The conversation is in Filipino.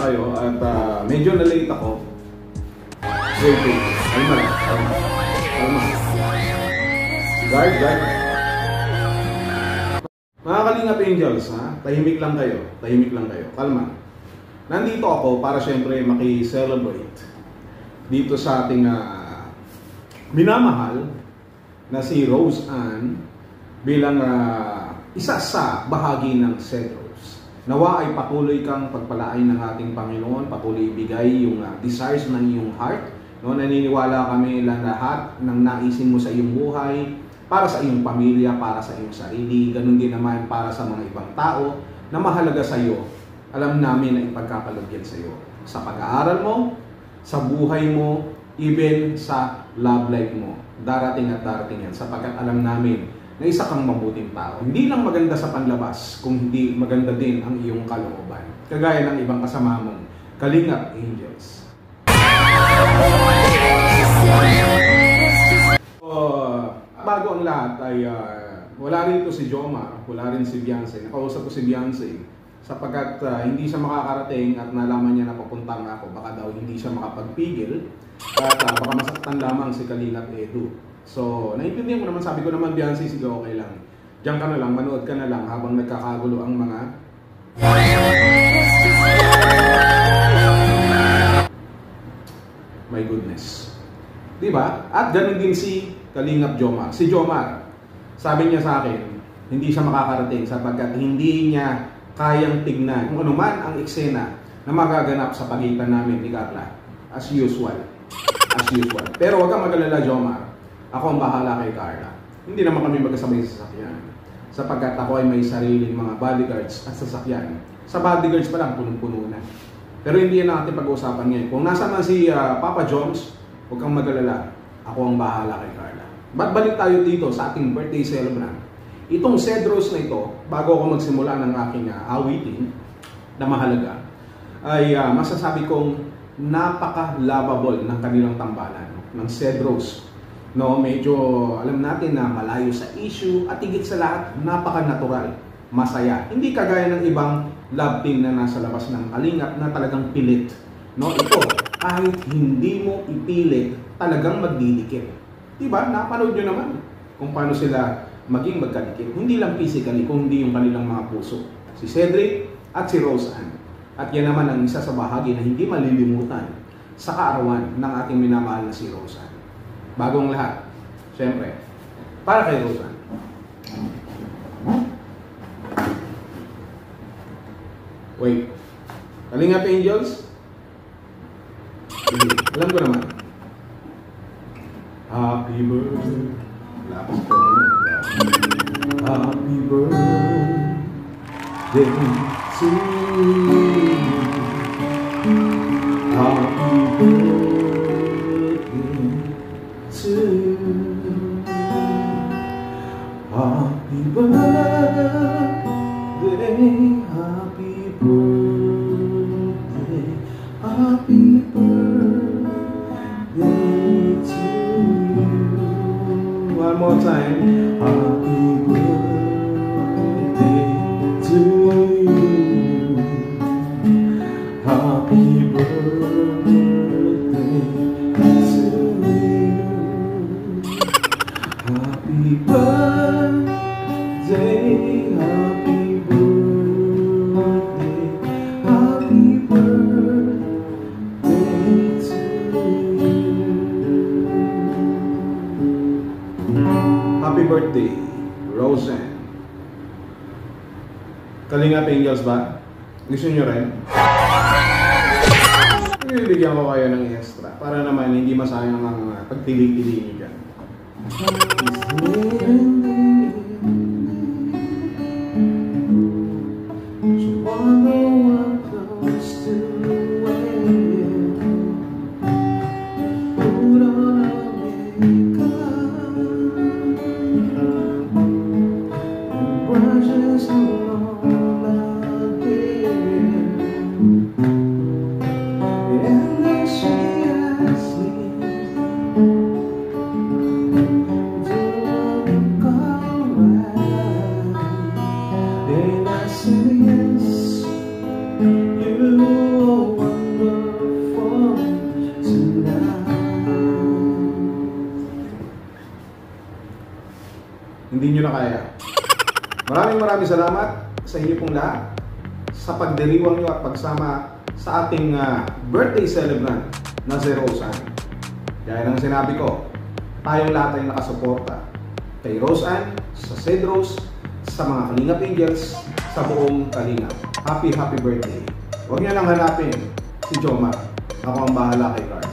kayo at medyo na-late ako. Wait. Kalma lang. Kalma. Guard. Mga Kalingap Angels, ha? Tahimik lang kayo. Kalma. Nandito ako para syempre maki-celebrate dito sa ating minamahal na si Rose Ann bilang isa sa bahagi ng Cedros. Nawa ay patuloy kang pagpalain ng ating Panginoon, patuloy ibigay yung desires ng iyong heart. No, naniniwala kami lang lahat ng naisin mo sa iyong buhay, para sa iyong pamilya, para sa iyong sarili, ganun din naman para sa mga ibang tao na mahalaga sa iyo. Alam namin na ipagkakaloob yan sa iyo. Sa pag-aaral mo, sa buhay mo, even sa love life mo. Darating at darating yan sapagkat alam namin na isa kang mabuting tao. Hindi lang maganda sa panlabas, kung hindi maganda din ang iyong kalooban. Kagaya ng ibang kasama mong Kalingap Angels. Bago ang lahat ay wala rin ito si Jomar, wala rin si Beyonce. Nakausap ko si Beyonce sapagkat hindi siya makakarating at nalaman niya na papunta nga ako. Baka daw hindi siya makapagpigil at baka masaktan lamang si Kalingap Edu. So, naiintindihan ko naman, sabi ko naman, Beyonce, sige, okay lang. Diyan ka na lang, manood ka na lang habang nagkakagulo ang mga... My goodness. Diba? At ganun din si Kalingap Jomar. Si Jomar, sabi niya sa akin, hindi siya makakarating sapagkat hindi niya kayang tignan kung ano man ang eksena na magaganap sa pagitan namin ni Carla. As usual. Pero huwag kang mag-alala, Jomar. Ako ang bahala kay Carla. Hindi naman kami magkasabay sa sasakyan. Sapagkat ako ay may sariling mga bodyguards at sasakyan. Sa bodyguards pa lang, punong-puno na. Pero hindi yan natin pag-uusapan ngayon. Kung nasa man si Papa Jones, huwag kang mag-alala. Ako ang bahala kay Carla. Ba't balik tayo dito sa ating birthday celebrant? Itong Cedros na ito, bago ako magsimula ng aking awitin na mahalaga, ay masasabi kong napaka-lovable ng kanilang tambalan, ng Cedros. No, medyo alam natin na malayo sa issue at higit sa lahat, napaka-natural, masaya. Hindi kagaya ng ibang love team na nasa labas ng Kalingap na talagang pilit. No, ito, kahit hindi mo ipilit, talagang magdidikit. Diba? Napanood nyo naman kung paano sila maging magkadikit. Hindi lang physically, kundi yung kanilang mga puso. Si Cedric at si Rose Ann. At yan naman ang isa sa bahagi na hindi malilimutan sa kaarawan ng ating minamahal na si Rose Ann. Bagong lahat, syempre, para kay Rose Ann. Wait, Kalingap Angels? Alam ko naman. Happy birthday. Lakas ko. Happy birthday to you. Happy birthday to you. Happy birthday, happy birthday, happy birthday to you. One more time. Happy birthday to you. Happy birthday to you. Happy birthday, happy birthday, happy birthday to you. Happy birthday, Rose Ann. Kalingap Angels ba? Gusto nyo rin? Bibigyan ko kayo ng extra para naman hindi masayang ang pagtili-tili nyo dyan. na kaya. Maraming salamat sa inyo pong lahat sa pagdiriwang nyo at pagsama sa ating birthday celebrant na si Roseanne. Gaya ng sinabi ko, tayong lahat ay nakasuporta kay Roseanne, sa Cedros, sa mga Kalingap Angels, sa buong Kalingap. Happy birthday. Huwag niyo lang hanapin si Jomar. Ako ang bahala kay Carl.